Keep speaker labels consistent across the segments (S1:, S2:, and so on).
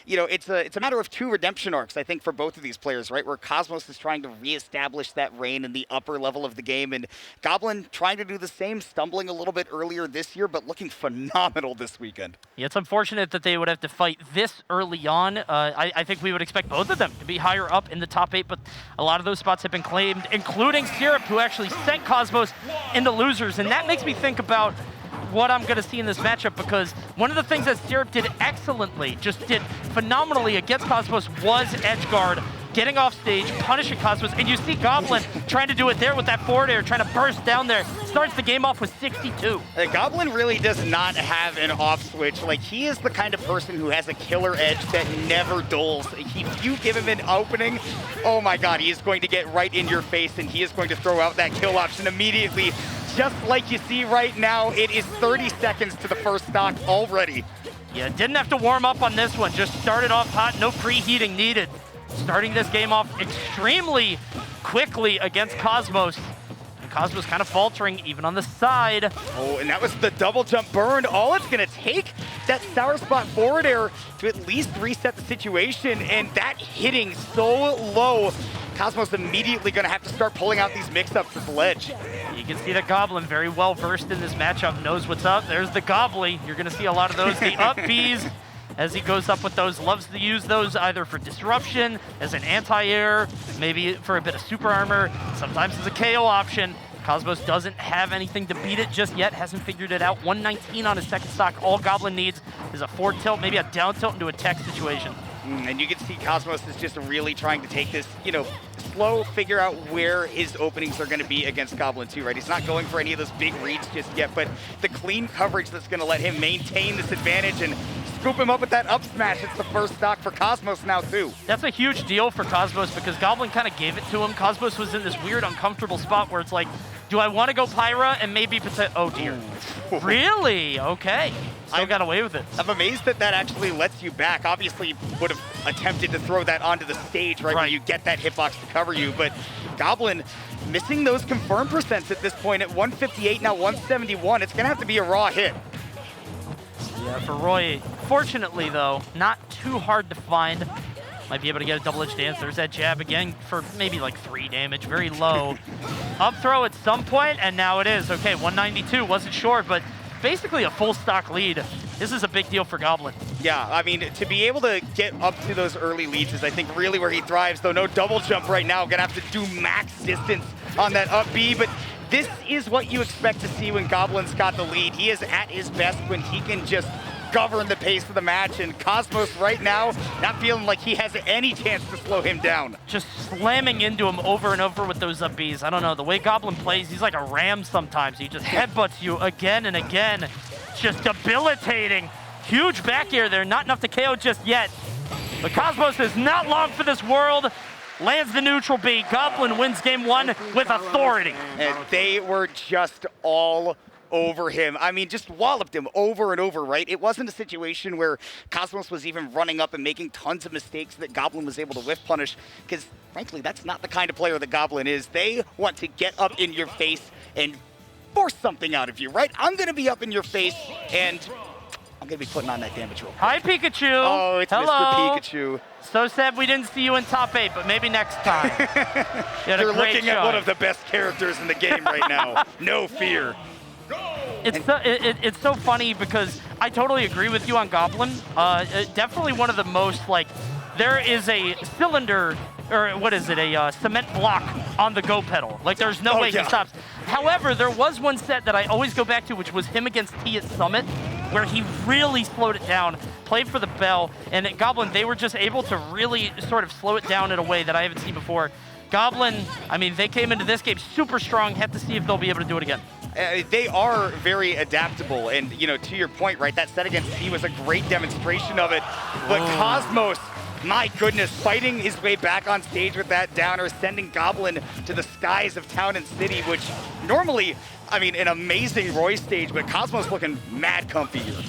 S1: you know, it's a matter of 2 redemption arcs, I think, for both of these players, right? Where Cosmos is trying to reestablish that reign in the upper level of the game, and Goblin trying to do the same, stumbling a little bit earlier this year, but looking phenomenal this weekend.
S2: Yeah, it's unfortunate that they would have to fight this early on. I think we would expect both of them to be higher up in the top 8, but a lot of those spots have been claimed, including Syrup, who actually sent Cosmos into losers, and that makes me think about what I'm going to see in this matchup, because one of the things that Syrup did excellently, just did phenomenally against Cosmos, was edge guard, getting off stage, punishing Cosmos, and you see Goblin trying to do it there with that forward air, trying to burst down there, starts the game off with 62.
S1: Goblin really does not have an off switch. Like, he is the kind of person who has a killer edge that never dulls. If you give him an opening, oh my god, he is going to get right in your face, and he is going to throw out that kill option immediately. Just like you see right now, it is 30 seconds to the first stock already.
S2: Yeah, didn't have to warm up on this one, just started off hot, no preheating needed. Starting this game off extremely quickly against Cosmos. And Cosmos kind of faltering even on the side.
S1: Oh, and that was the double jump burned. All it's gonna take, that sour spot forward air to at least reset the situation, and that hitting so low, Cosmos immediately gonna have to start pulling out these mix-ups at the ledge.
S2: You can see that Goblin, very well versed in this matchup, knows what's up. There's the Goblin. You're gonna see a lot of those, the up Bs. As he goes up with those, loves to use those either for disruption, as an anti-air, maybe for a bit of super armor, sometimes as a KO option. Cosmos doesn't have anything to beat it just yet, hasn't figured it out. 119 on his second stock. All Goblin needs is a forward tilt, maybe a down tilt into a tech situation.
S1: And you can see Cosmos is just really trying to take this, you know, slow, figure out where his openings are going to be against Goblin too, right? He's not going for any of those big reads just yet, but the clean coverage that's going to let him maintain this advantage and scoop him up with that up smash. It's the first stock for Cosmos now too.
S2: That's a huge deal for Cosmos, because Goblin kind of gave it to him. Cosmos was in this weird, uncomfortable spot where it's like, do I want to go Pyra and maybe oh dear. Really? Okay. Still got away with it.
S1: I'm amazed that that actually lets you back. Obviously, would have attempted to throw that onto the stage, right, when you get that hitbox to cover you. But Goblin missing those confirmed percents at this point at 158, now 171. It's going to have to be a raw hit.
S2: Yeah, for Roy, fortunately, though, not too hard to find. Might be able to get a double-edged dance. There's that jab again for maybe like 3 damage, very low. Up throw at some point, and now it is. Okay, 192, wasn't sure, but basically a full stock lead. This is a big deal for Goblin.
S1: Yeah, I mean, to be able to get up to those early leads is, I think, really where he thrives, though no double jump right now. Gonna have to do max distance on that up B, but this is what you expect to see when Goblin's got the lead. He is at his best when he can just govern the pace of the match, and Cosmos right now not feeling like he has any chance to slow him down.
S2: Just slamming into him over and over with those up Bs. I don't know, the way Goblin plays, he's like a ram sometimes. He just headbutts you again and again. Just debilitating. Huge back air there, not enough to KO just yet. But Cosmos is not long for this world. Lands the neutral B. Goblin wins game 1 with authority.
S1: And they were just all over him. I mean, just walloped him over and over, right? It wasn't a situation where Cosmos was even running up and making tons of mistakes that Goblin was able to whiff punish, because frankly, that's not the kind of player that Goblin is. They want to get up in your face and force something out of you, right? I'm going to be up in your face, and I'm going to be putting on that damage roll.
S2: Hi, Pikachu.
S1: Oh, it's
S2: Hello.
S1: Mr. Pikachu.
S2: So sad we didn't see you in top 8, but maybe next time.
S1: You're looking at one of the best characters in the game right now. No fear.
S2: It's so funny because I totally agree with you on Goblin. Definitely one of the most, like, there is a cylinder, or what is it, a cement block on the go pedal. Like, there's no way he stops. However, there was one set that I always go back to, which was him against T at Summit, where he really slowed it down, played for the bell, and at Goblin, they were just able to really sort of slow it down in a way that I haven't seen before. Goblin, I mean, they came into this game super strong. Have to see if they'll be able to do it again.
S1: They are very adaptable, and you know, to your point, right, that set against T was a great demonstration of it. But Cosmos, my goodness, fighting his way back on stage with that downer, sending Goblin to the skies of Town and City, which normally, I mean, an amazing Roy stage, but Cosmos looking mad comfy here.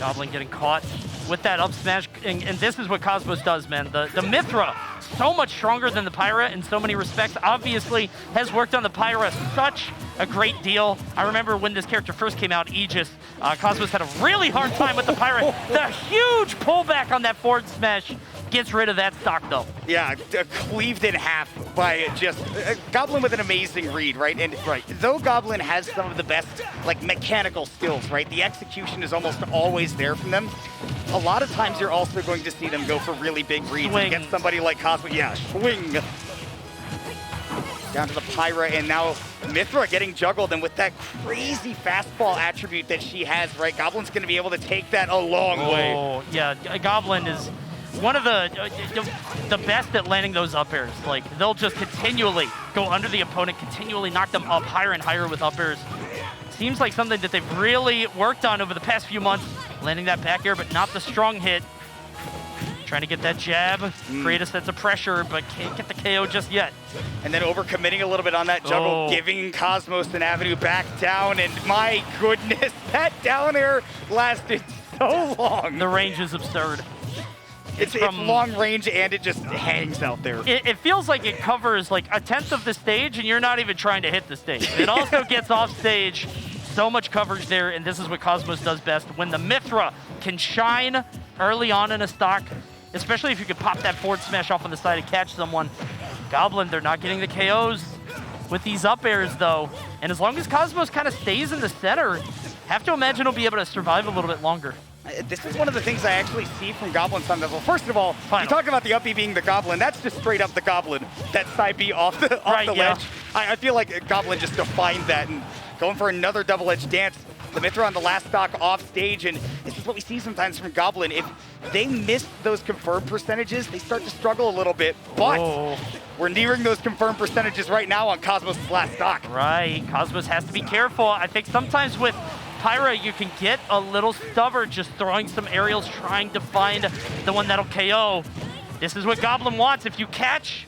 S2: Goblin getting caught with that up smash, and this is what Cosmos does, man. The Mythra, so much stronger than the Pyra in so many respects. Obviously, has worked on the Pyra such a great deal. I remember when this character first came out, Aegis, Cosmos had a really hard time with the Pyra. The huge pullback on that forward smash gets rid of that stock, though.
S1: Yeah, cleaved in half by just Goblin with an amazing read, right? And though Goblin has some of the best like mechanical skills, right? The execution is almost always there from them. A lot of times you're also going to see them go for really big reads against somebody like Cosmos. Yeah, swing. Down to the Pyra, and now Mythra getting juggled, and with that crazy fastball attribute that she has, right? Goblin's going to be able to take that a long way.
S2: Oh, yeah, Goblin is one of the best at landing those up airs. Like, they'll just continually go under the opponent, continually knock them up higher and higher with up airs. Seems like something that they've really worked on over the past few months, landing that back air, but not the strong hit. Trying to get that jab, create a sense of pressure, but can't get the KO just yet.
S1: And then overcommitting a little bit on that juggle, giving Cosmos an avenue back down, and my goodness, that down air lasted so long.
S2: The range is absurd.
S1: It's long range, and it just hangs out there.
S2: It feels like it covers like 1/10 of the stage, and you're not even trying to hit the stage. It also gets off stage. So much coverage there, and this is what Cosmos does best. When the Mythra can shine early on in a stock, especially if you could pop that forward smash off on the side and catch someone. Goblin, they're not getting the KOs with these up airs, though. And as long as Cosmos kind of stays in the center, have to imagine he'll be able to survive a little bit longer.
S1: This is one of the things I actually see from Goblin some level. First of all, you talk about the up B being the Goblin. That's just straight up the Goblin. That side B off the ledge. I feel like Goblin just defined that and going for another double-edged dance. The Mythra on the last stock off stage, and this is what we see sometimes from Goblin. If they miss those confirmed percentages, they start to struggle a little bit, but we're nearing those confirmed percentages right now on Cosmos' last stock.
S2: Right, Cosmos has to be careful. I think sometimes with Pyra, you can get a little stubborn just throwing some aerials, trying to find the one that'll KO. This is what Goblin wants. If you catch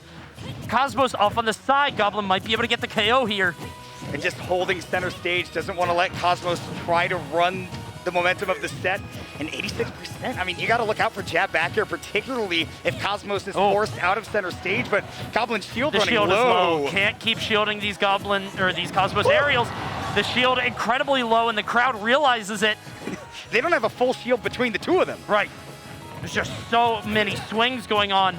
S2: Cosmos off on the side, Goblin might be able to get the KO here.
S1: And just holding center stage, doesn't want to let Cosmos try to run the momentum of the set. And 86%, I mean, you got to look out for jab back here, particularly if Cosmos is forced out of center stage, but Goblin's shield running
S2: shield
S1: low.
S2: Is low. Can't keep shielding these Goblin, or these Cosmos aerials. The shield incredibly low, and the crowd realizes it.
S1: They don't have a full shield between the two of them.
S2: Right. There's just so many swings going on.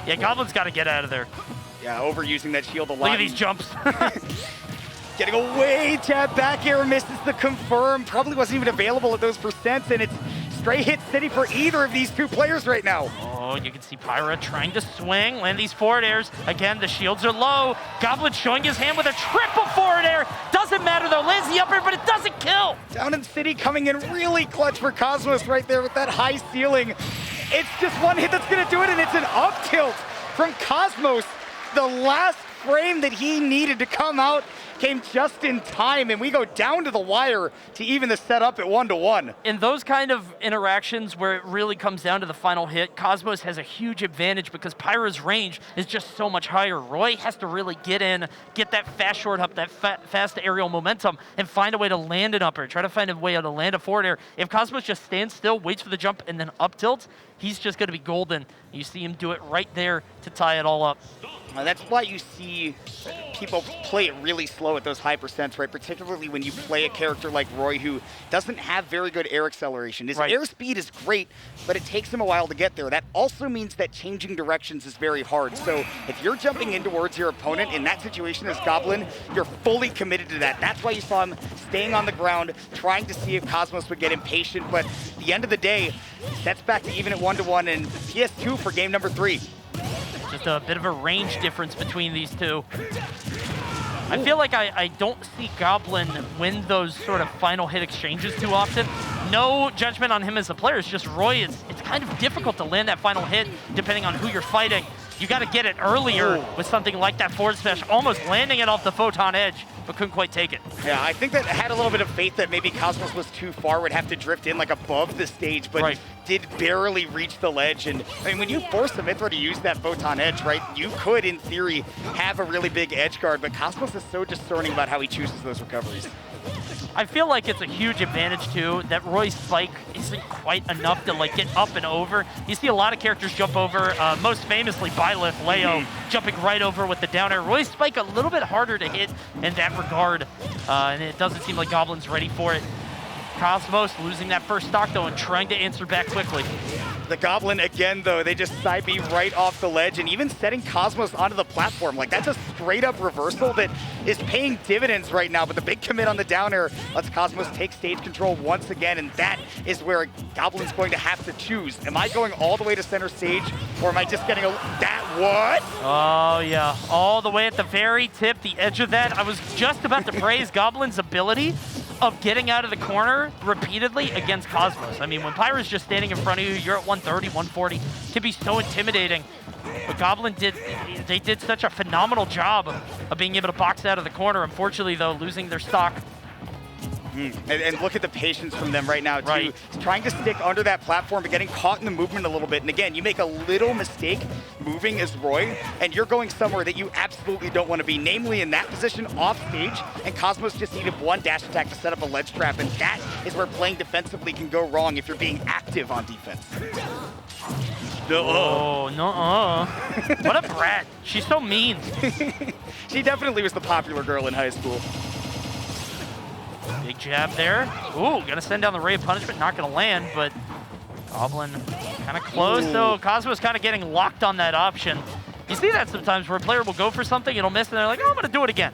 S2: Yeah, Goblin's got to get out of there.
S1: Yeah, overusing that shield a lot.
S2: Look at these jumps.
S1: Getting away, jab back air, misses the confirm. Probably wasn't even available at those percents, and it's straight hit city for either of these two players right now.
S2: Oh, you can see Pyra trying to swing, land these forward airs. Again, the shields are low. Goblin showing his hand with a triple forward air. Doesn't matter though, lands the up air, but it doesn't kill.
S1: Down in city coming in really clutch for Cosmos right there with that high ceiling. It's just one hit that's gonna do it, and it's an up tilt from Cosmos. The last frame that he needed to come out came just in time, and we go down to the wire to even the setup at 1-1.
S2: In those kind of interactions where it really comes down to the final hit, Cosmos has a huge advantage because Pyra's range is just so much higher. Roy has to really get in, get that fast short up, that fast aerial momentum, and find a way to land an up air, try to find a way to land a forward air. If Cosmos just stands still, waits for the jump, and then up tilts, he's just going to be golden. You see him do it right there to tie it all up.
S1: That's why you see people play it really slow at those high percents, right? Particularly when you play a character like Roy, who doesn't have very good air acceleration. His air speed is great, but it takes him a while to get there. That also means that changing directions is very hard. So if you're jumping in towards your opponent in that situation as Goblin, you're fully committed to that. That's why you saw him staying on the ground, trying to see if Cosmos would get impatient. But at the end of the day, that's back to even at 1-1 and PS2 for game number 3.
S2: Just a bit of a range difference between these two. I feel like I don't see Goblin win those sort of final hit exchanges too often. No judgment on him as a player, it's just Roy, it's kind of difficult to land that final hit depending on who you're fighting. You got to get it earlier with something like that forward smash, almost landing it off the photon edge, but couldn't quite take it.
S1: Yeah, I think that had a little bit of faith that maybe Cosmos was too far, would have to drift in like above the stage, but did barely reach the ledge. And I mean, when you force the Mythra to use that photon edge, right, you could, in theory, have a really big edge guard, but Cosmos is so discerning about how he chooses those recoveries.
S2: I feel like it's a huge advantage too that Roy's spike isn't quite enough to like get up and over. You see a lot of characters jump over, most famously Byleth, Leo, jumping right over with the down air. Roy's spike a little bit harder to hit in that regard, and it doesn't seem like Goblin's ready for it. Cosmos losing that first stock though and trying to answer back quickly.
S1: The Goblin again though, they just side B right off the ledge and even setting Cosmos onto the platform. Like that's a straight up reversal that is paying dividends right now, but the big commit on the down air lets Cosmos take stage control once again, and that is where Goblin's going to have to choose. Am I going all the way to center stage, or am I just getting that what?
S2: Oh yeah, all the way at the very tip, the edge of that. I was just about to praise Goblin's ability of getting out of the corner repeatedly against Cosmos. I mean, when Pyra's just standing in front of you, you're at 130, 140. It can be so intimidating. But Goblin they did such a phenomenal job of being able to box out of the corner. Unfortunately, though, losing their stock.
S1: And look at the patience from them right now, too. Trying to stick under that platform, but getting caught in the movement a little bit. And again, you make a little mistake moving as Roy, and you're going somewhere that you absolutely don't want to be, namely in that position off stage. And Cosmos just needed one dash attack to set up a ledge trap, and that is where playing defensively can go wrong if you're being active on defense.
S2: Oh, no. What a brat. She's so mean.
S1: She definitely was the popular girl in high school.
S2: Big jab there. Ooh, gonna send down the Ray of Punishment. Not gonna land, but Goblin kind of close though. Cosmo's kind of getting locked on that option. You see that sometimes where a player will go for something, it'll miss, and they're like, oh, I'm gonna do it again.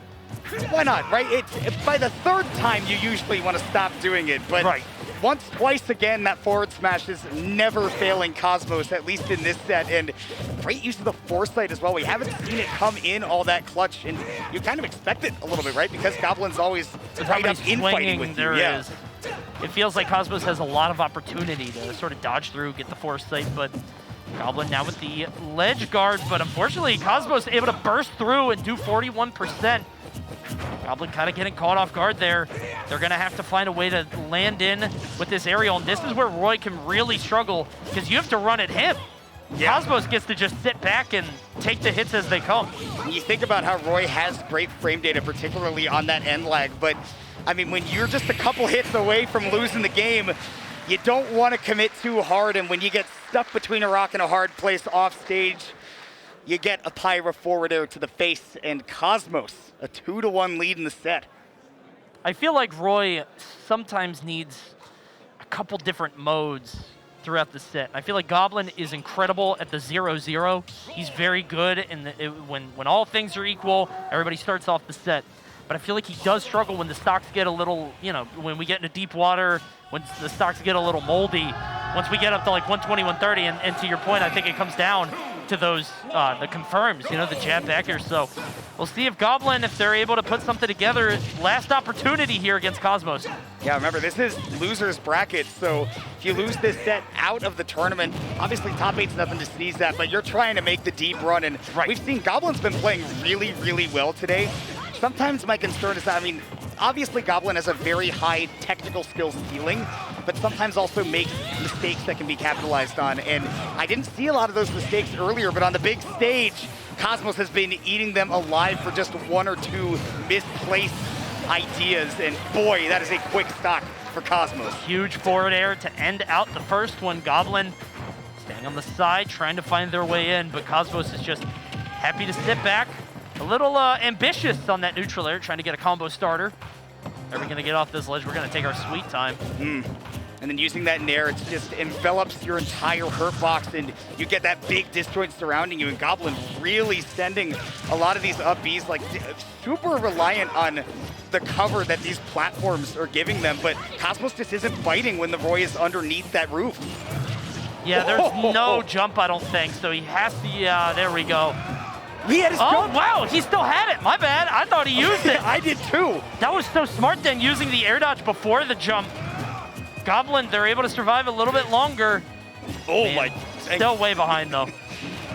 S1: Why not, right? By the third time, you usually want to stop doing it, but once, twice again, that forward smash is never failing Cosmos, at least in this set, and great use of the foresight as well. We haven't seen it come in all that clutch, and you kind of expect it a little bit, right? Because Goblin's always right up in fighting with you.
S2: Yeah. It feels like Cosmos has a lot of opportunity to sort of dodge through, get the foresight, but Goblin now with the ledge guard, but unfortunately, Cosmos able to burst through and do 41%. Goblin kind of getting caught off guard there. They're going to have to find a way to land in with this aerial, and this is where Roy can really struggle because you have to run at him. Yeah. Cosmos gets to just sit back and take the hits as they come.
S1: You think about how Roy has great frame data, particularly on that end lag, but I mean, when you're just a couple hits away from losing the game, you don't want to commit too hard, and when you get stuck between a rock and a hard place off stage, you get a Pyra forward air to the face, and Cosmos, a 2-1 lead in the set.
S2: I feel like Roy sometimes needs a couple different modes throughout the set. I feel like Goblin is incredible at the 0-0. He's very good when all things are equal, everybody starts off the set. But I feel like he does struggle when the stocks get a little, when we get into deep water, when the stocks get a little moldy. Once we get up to like 120, 130, and to your point, I think it comes down to those, the confirms, the jab backers. So we'll see if Goblin, if they're able to put something together. Last opportunity here against Cosmos.
S1: Yeah, remember, this is loser's bracket, so if you lose this set out of the tournament, obviously top 8's nothing to sneeze at, but you're trying to make the deep run, and we've seen Goblin's been playing really, really well today. Sometimes my concern is that, obviously Goblin has a very high technical skills ceiling, but sometimes also makes mistakes that can be capitalized on. And I didn't see a lot of those mistakes earlier, but on the big stage, Cosmos has been eating them alive for just one or two misplaced ideas. And boy, that is a quick stock for Cosmos.
S2: Huge forward air to end out the first one. Goblin staying on the side, trying to find their way in, but Cosmos is just happy to sit back. A little ambitious on that neutral air, trying to get a combo starter. Are we going to get off this ledge? We're going to take our sweet time.
S1: And then using that nair, it just envelops your entire hurt box, and you get that big disjoint surrounding you. And Goblin really sending a lot of these up Bs, like super reliant on the cover that these platforms are giving them. But Cosmos just isn't fighting when the Roy is underneath that roof.
S2: Yeah, there's no jump, I don't think. So he has to, there we go.
S1: He had his jump.
S2: Wow, he still had it. My bad. I thought he used it.
S1: I did too.
S2: That was so smart then, using the air dodge before the jump. Goblin, they're able to survive a little bit longer. Still way behind though.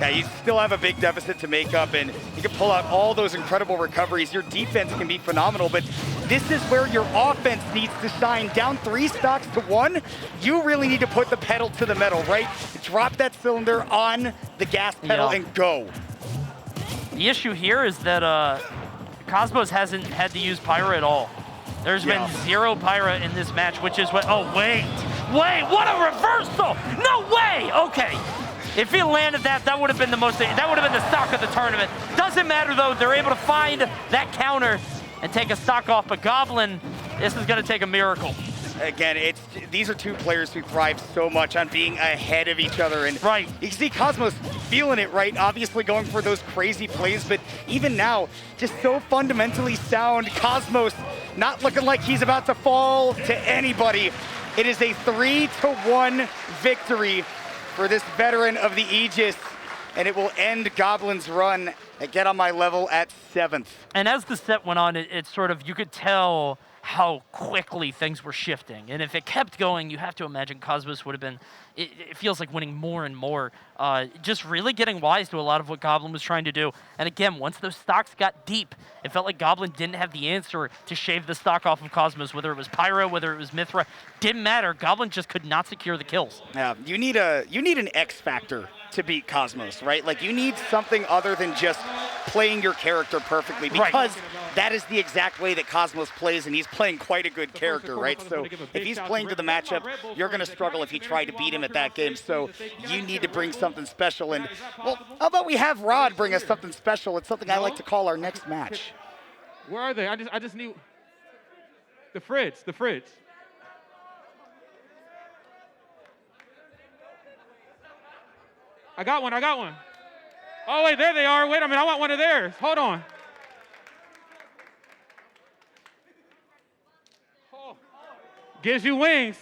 S1: Yeah, you still have a big deficit to make up, and you can pull out all those incredible recoveries. Your defense can be phenomenal, but this is where your offense needs to shine. Down 3 stocks to 1, you really need to put the pedal to the metal, right? Drop that cylinder on the gas pedal and go.
S2: The issue here is that Cosmos hasn't had to use Pyra at all. There's been 0 Pyra in this match, which is what, oh, wait, what a reversal! No way! Okay. If he landed that, that would have been the stock of the tournament. Doesn't matter though, they're able to find that counter and take a stock off, but Goblin, this is gonna take a miracle.
S1: Again, these are two players who thrive so much on being ahead of each other. And
S2: right.
S1: You can see Cosmos feeling it, right? Obviously going for those crazy plays, but even now, just so fundamentally sound. Cosmos not looking like he's about to fall to anybody. It is a 3-1 victory for this veteran of the Aegis, and it will end Goblin's run at Get On My Level at 7th.
S2: And as the set went on, it sort of, you could tell how quickly things were shifting. And if it kept going, you have to imagine Cosmos would have been, it feels like winning more and more. Just really getting wise to a lot of what Goblin was trying to do. And again, once those stocks got deep, it felt like Goblin didn't have the answer to shave the stock off of Cosmos, whether it was Pyra, whether it was Mythra. Didn't matter. Goblin just could not secure the kills.
S1: Yeah, you need an X factor to beat Cosmos, right? Like, you need something other than just playing your character perfectly, because that is the exact way that Cosmos plays, and he's playing quite a good character, right? So if he's playing to the matchup, you're going to struggle if you try to beat him at that game. So you need to bring something special. And, well, how about we have Rod bring us something special? It's something I like to call our next match.
S3: Where are they? I just need the fridge. I got one. Oh, wait, there they are. Wait a minute, I want one of theirs. Hold on. Oh. Gives you wings.